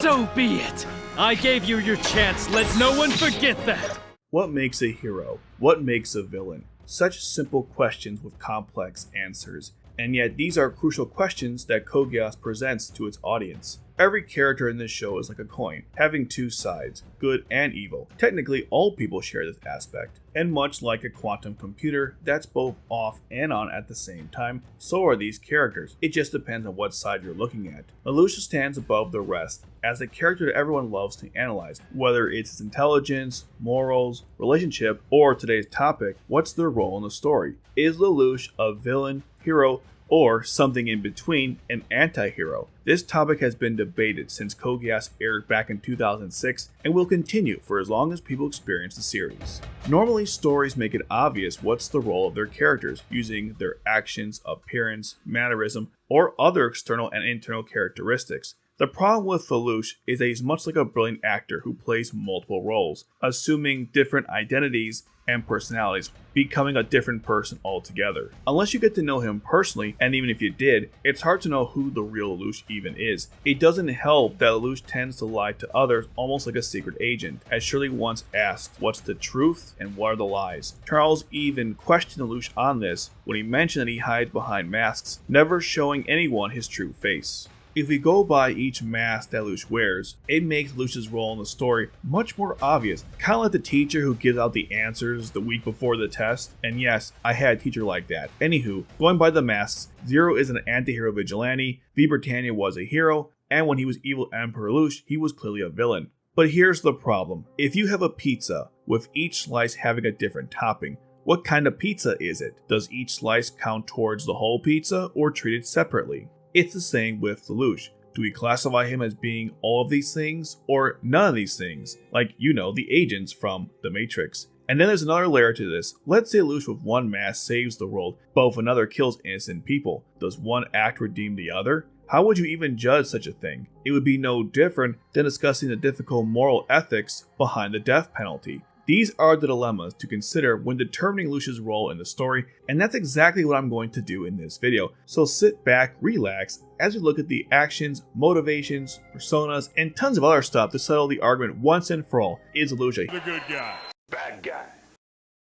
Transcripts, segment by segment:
So be it. I gave you your chance. Let no one forget that. What makes a hero? What makes a villain? Such simple questions with complex answers. And yet these are crucial questions that Geass presents to its audience. Every character in this show is like a coin, having two sides, good and evil. Technically, all people share this aspect. And much like a quantum computer that's both off and on at the same time, so are these characters. It just depends on what side you're looking at. Lelouch stands above the rest as a character that everyone loves to analyze, whether it's his intelligence, morals, relationship, or today's topic, what's their role in the story? Is Lelouch a villain, hero, or something in between, an anti-hero? This topic has been debated since Geass aired back in 2006 and will continue for as long as people experience the series. Normally, stories make it obvious what's the role of their characters using their actions, appearance, mannerism, or other external and internal characteristics. The problem with Lelouch is that he's much like a brilliant actor who plays multiple roles, assuming different identities and personalities, becoming a different person altogether. Unless you get to know him personally, and even if you did, it's hard to know who the real Lelouch even is. It doesn't help that Lelouch tends to lie to others almost like a secret agent, as Shirley once asked, what's the truth and what are the lies? Charles even questioned Lelouch on this when he mentioned that he hides behind masks, never showing anyone his true face. If we go by each mask that Lelouch wears, it makes Lelouch's role in the story much more obvious. Kind of like the teacher who gives out the answers the week before the test. And yes, I had a teacher like that. Anywho, going by the masks, Zero is an anti-hero vigilante, V Britannia was a hero, and when he was evil Emperor Lelouch, he was clearly a villain. But here's the problem. If you have a pizza, with each slice having a different topping, what kind of pizza is it? Does each slice count towards the whole pizza or treat it separately? It's the same with Lelouch. Do we classify him as being all of these things or none of these things? Like, the agents from The Matrix. And then there's another layer to this. Let's say Lelouch with one mask saves the world, but if another kills innocent people, does one act redeem the other? How would you even judge such a thing? It would be no different than discussing the difficult moral ethics behind the death penalty. These are the dilemmas to consider when determining Lelouch's role in the story, and that's exactly what I'm going to do in this video. So sit back, relax, as we look at the actions, motivations, personas, and tons of other stuff to settle the argument once and for all. Is Lelouch a good guy, bad guy,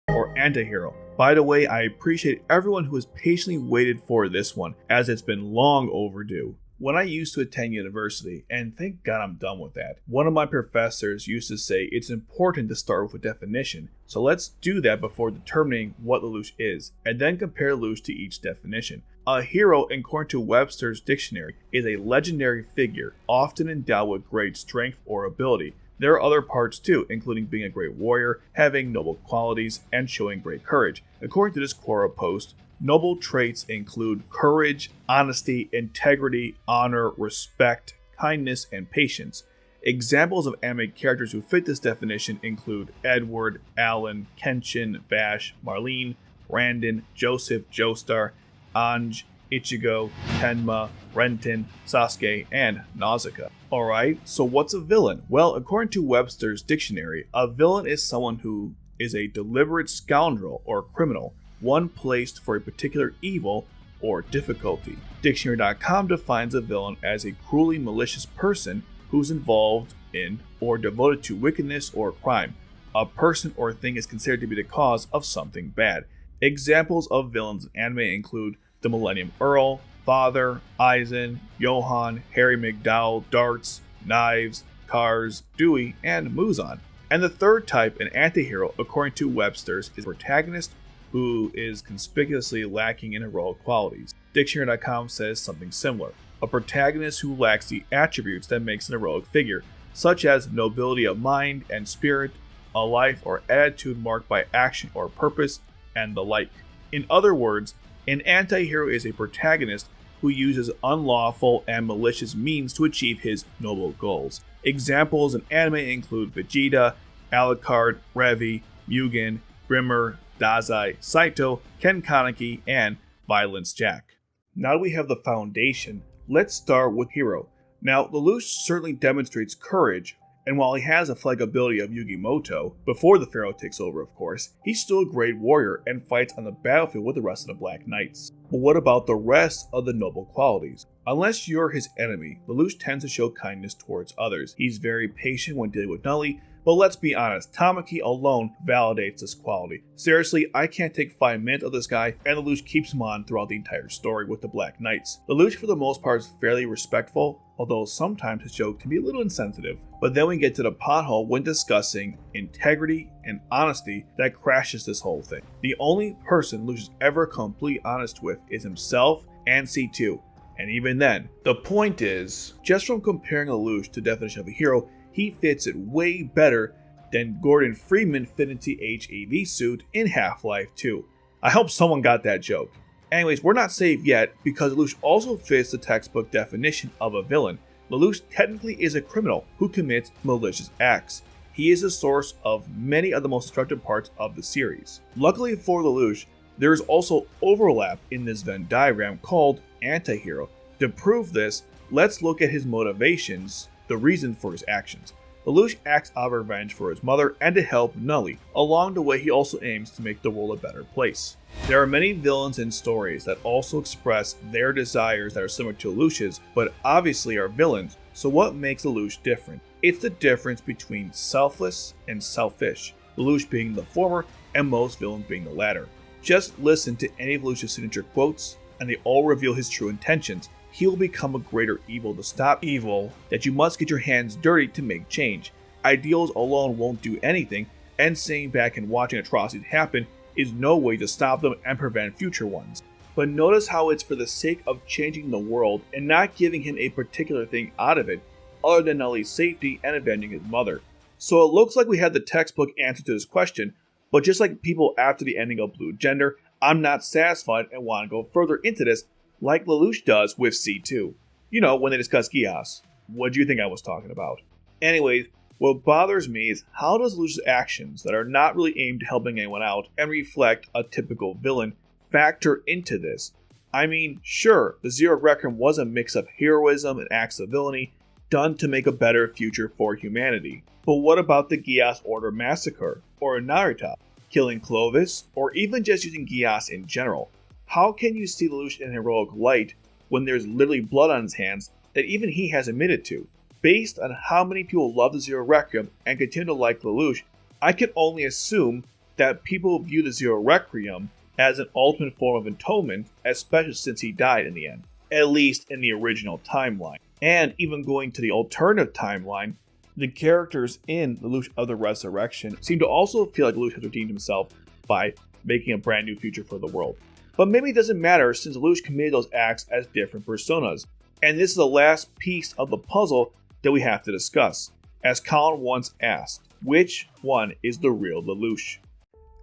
or anti-hero? By the way, I appreciate everyone who has patiently waited for this one, as it's been long overdue. When I used to attend university, and thank God I'm done with that, one of my professors used to say it's important to start with a definition. So let's do that before determining what Lelouch is, and then compare Lelouch to each definition. A hero, according to Webster's dictionary, is a legendary figure, often endowed with great strength or ability. There are other parts too, including being a great warrior, having noble qualities, and showing great courage. According to this Quora post, noble traits include courage, honesty, integrity, honor, respect, kindness, and patience. Examples of anime characters who fit this definition include Edward, Alan, Kenshin, Vash, Marlene, Brandon, Joseph, Joestar, Anj, Ichigo, Tenma, Renton, Sasuke, and Nausicaa. Alright, so what's a villain? Well, according to Webster's dictionary, a villain is someone who is a deliberate scoundrel or criminal, one placed for a particular evil or difficulty. Dictionary.com defines a villain as a cruelly malicious person who's involved in or devoted to wickedness or crime. A person or thing is considered to be the cause of something bad. Examples of villains in anime include the Millennium Earl, Father, Aizen, Johan, Harry McDowell, Darts, Knives, Cars, Dewey, and Muzan. And the third type, an antihero, according to Webster's, is a protagonist who is conspicuously lacking in heroic qualities. Dictionary.com says something similar. A protagonist who lacks the attributes that makes an heroic figure, such as nobility of mind and spirit, a life or attitude marked by action or purpose, and the like. In other words, an anti-hero is a protagonist who uses unlawful and malicious means to achieve his noble goals. Examples in anime include Vegeta, Alucard, Revi, Mugen, Brimmer, Dazai, Saito, Ken Kaneki, and Violence Jack. Now that we have the foundation, let's start with hero. Now, Lelouch certainly demonstrates courage, And while he has the flag ability of Yugimoto, before the Pharaoh takes over of course, he's still a great warrior and fights on the battlefield with the rest of the Black Knights. But what about the rest of the noble qualities? Unless you're his enemy, Lelouch tends to show kindness towards others. He's very patient when dealing with Nully, but let's be honest, Tamaki alone validates this quality. Seriously, I can't take 5 minutes of this guy, and Lelouch keeps him on throughout the entire story with the Black Knights. Lelouch for the most part is fairly respectful, although sometimes his joke can be a little insensitive. But then we get to the pothole when discussing integrity and honesty that crashes this whole thing. The only person Lelouch is ever completely honest with is himself and C2. And even then, the point is, just from comparing Lelouch to the definition of a hero, he fits it way better than Gordon Freeman fit into HAV suit in Half-Life 2. I hope someone got that joke. Anyways, we're not safe yet because Lelouch also fits the textbook definition of a villain. Lelouch technically is a criminal who commits malicious acts. He is the source of many of the most destructive parts of the series. Luckily for Lelouch, there is also overlap in this Venn diagram called antihero. To prove this, let's look at his motivations, the reason for his actions. Lelouch acts out of revenge for his mother and to help Nully. Along the way, he also aims to make the world a better place. There are many villains in stories that also express their desires that are similar to Lelouch's, but obviously are villains, so what makes Lelouch different? It's the difference between selfless and selfish, Lelouch being the former and most villains being the latter. Just listen to any of Lelouch's signature quotes, and they all reveal his true intentions. He will become a greater evil to stop evil, that you must get your hands dirty to make change. Ideals alone won't do anything, and sitting back and watching atrocities happen is no way to stop them and prevent future ones. But notice how it's for the sake of changing the world and not giving him a particular thing out of it, other than Nully's safety and avenging his mother. So it looks like we had the textbook answer to this question, but just like people after the ending of Blue Gender, I'm not satisfied and want to go further into this, like Lelouch does with C2. You know, when they discuss Geass. What do you think I was talking about? Anyways, what bothers me is how does Lelouch's actions that are not really aimed at helping anyone out and reflect a typical villain factor into this? I mean, sure, the Zero Requiem was a mix of heroism and acts of villainy done to make a better future for humanity. But what about the Geass Order massacre, or Narita, killing Clovis, or even just using Geass in general? How can you see Lelouch in heroic light when there's literally blood on his hands that even he has admitted to? Based on how many people love the Zero Requiem and continue to like Lelouch, I can only assume that people view the Zero Requiem as an ultimate form of atonement, especially since he died in the end, at least in the original timeline. And even going to the alternative timeline, the characters in Lelouch of the Resurrection seem to also feel like Lelouch has redeemed himself by making a brand new future for the world. But maybe it doesn't matter since Lelouch committed those acts as different personas. And this is the last piece of the puzzle that we have to discuss. As Colin once asked, which one is the real Lelouch?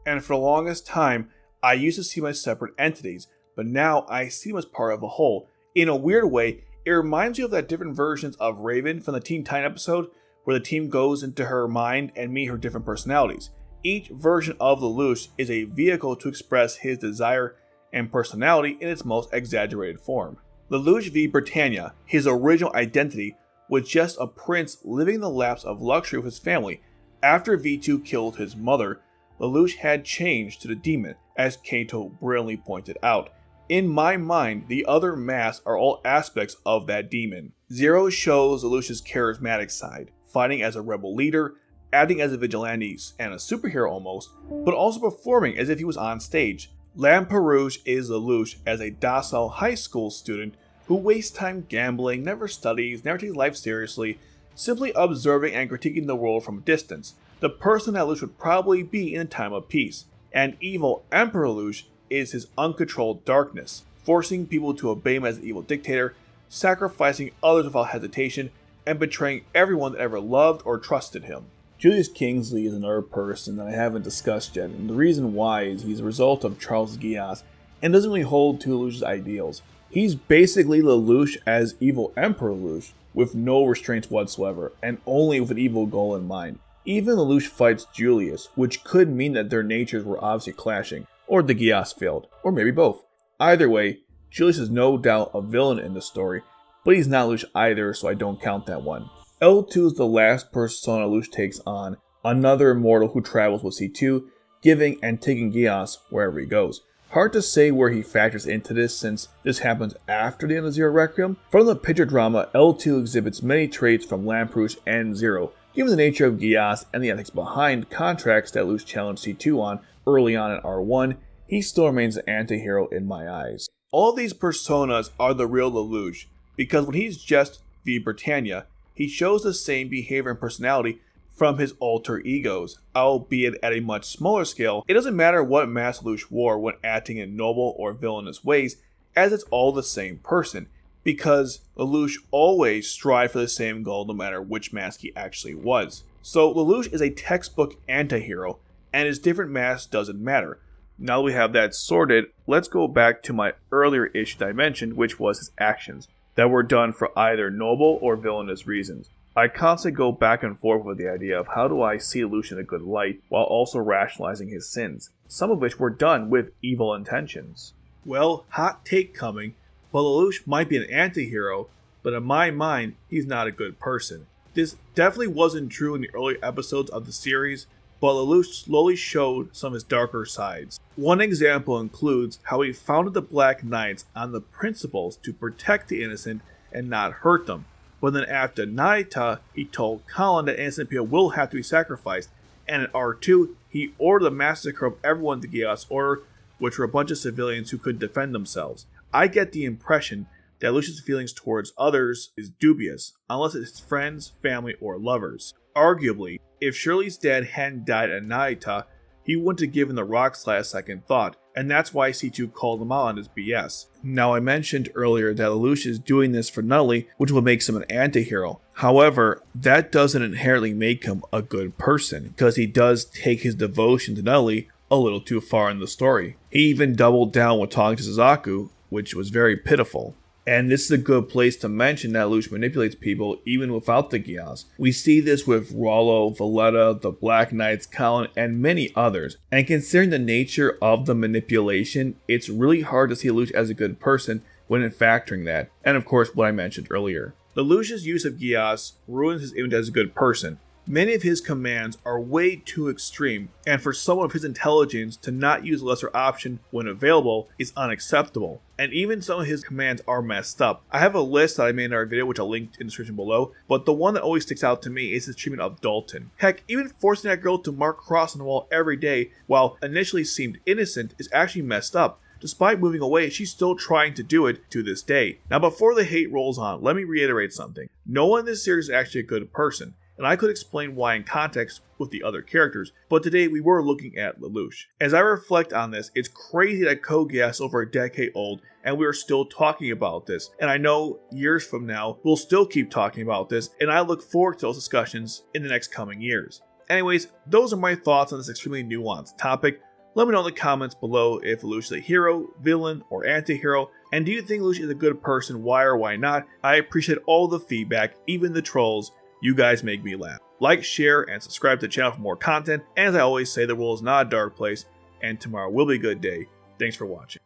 And for the longest time, I used to see them as separate entities, but now I see them as part of a whole. In a weird way, it reminds me of that different versions of Raven from the Teen Titan episode, where the team goes into her mind and meet her different personalities. Each version of Lelouch is a vehicle to express his desire and personality in its most exaggerated form. Lelouch v. Britannia, his original identity, was just a prince living the laps of luxury with his family. After V2 killed his mother, Lelouch had changed to the demon, as Kato brilliantly pointed out. In my mind, the other masks are all aspects of that demon. Zero shows Lelouch's charismatic side, fighting as a rebel leader, acting as a vigilante and a superhero almost, but also performing as if he was on stage. Lamperouge is Lelouch as a docile high school student who wastes time gambling, never studies, never takes life seriously, simply observing and critiquing the world from a distance. The person that Lelouch would probably be in a time of peace. And evil Emperor Lelouch is his uncontrolled darkness, forcing people to obey him as an evil dictator, sacrificing others without hesitation, and betraying everyone that ever loved or trusted him. Julius Kingsley is another person that I haven't discussed yet, and the reason why is he's a result of Charles Geass and doesn't really hold to Lelouch's ideals. He's basically Lelouch as evil Emperor Lelouch, with no restraints whatsoever, and only with an evil goal in mind. Even Lelouch fights Julius, which could mean that their natures were obviously clashing, or the Geass failed, or maybe both. Either way, Julius is no doubt a villain in the story, but he's not Lelouch either, so I don't count that one. L2 is the last persona Lelouch takes on, another immortal who travels with C2, giving and taking Geass wherever he goes. Hard to say where he factors into this since this happens after the end of Zero Requiem. From the picture drama, L2 exhibits many traits from Lamperouche and Zero. Given the nature of Geass and the ethics behind contracts that Lelouch challenged C2 on early on in R1, he still remains an anti-hero in my eyes. All these personas are the real Lelouch, because when he's just V Britannia, he shows the same behavior and personality from his alter egos, albeit at a much smaller scale. It doesn't matter what mask Lelouch wore when acting in noble or villainous ways, as it's all the same person, because Lelouch always strived for the same goal no matter which mask he actually was. So Lelouch is a textbook anti-hero, and his different masks doesn't matter. Now that we have that sorted, let's go back to my earlier issue that I mentioned, which was his actions, that were done for either noble or villainous reasons. I constantly go back and forth with the idea of how do I see Lelouch in a good light while also rationalizing his sins, some of which were done with evil intentions. Well, hot take coming, but Lelouch might be an anti-hero, but in my mind, he's not a good person. This definitely wasn't true in the early episodes of the series, but Lelouch slowly showed some of his darker sides. One example includes how he founded the Black Knights on the principles to protect the innocent and not hurt them. But then after Naita, he told Colin that innocent people will have to be sacrificed, and in R2, he ordered the massacre of everyone to Geass Order, which were a bunch of civilians who could defend themselves. I get the impression that Lelouch's feelings towards others is dubious, unless it's friends, family, or lovers. Arguably, if Shirley's dad hadn't died at Naita, he wouldn't have given the rock slide a second thought, and that's why C2 called him out on his BS. Now, I mentioned earlier that Lelouch is doing this for Nutley, which will make him an anti-hero. However, that doesn't inherently make him a good person, because he does take his devotion to Nutley a little too far in the story. He even doubled down with talking to Suzaku, which was very pitiful. And this is a good place to mention that Lelouch manipulates people even without the Geass. We see this with Rollo, Valletta, the Black Knights, Colin, and many others. And considering the nature of the manipulation, it's really hard to see Lelouch as a good person when factoring that. And of course, what I mentioned earlier. Lelouch's use of Geass ruins his image as a good person. Many of his commands are way too extreme, and for someone of his intelligence to not use a lesser option when available is unacceptable. And even some of his commands are messed up. I have a list that I made in our video which I'll link in the description below, but the one that always sticks out to me is his treatment of Dalton. Heck, even forcing that girl to mark cross on the wall every day, while initially seemed innocent, is actually messed up. Despite moving away, she's still trying to do it to this day. Now before the hate rolls on, let me reiterate something. No one in this series is actually a good person, and I could explain why in context with the other characters, but today we were looking at Lelouch. As I reflect on this, it's crazy that Geass is over a decade old and we are still talking about this. And I know years from now, we'll still keep talking about this, and I look forward to those discussions in the next coming years. Anyways, those are my thoughts on this extremely nuanced topic. Let me know in the comments below if Lelouch is a hero, villain, or anti-hero, and do you think Lelouch is a good person, why or why not? I appreciate all the feedback, even the trolls. You guys make me laugh. Like, share, and subscribe to the channel for more content. And as I always say, the world is not a dark place, and tomorrow will be a good day. Thanks for watching.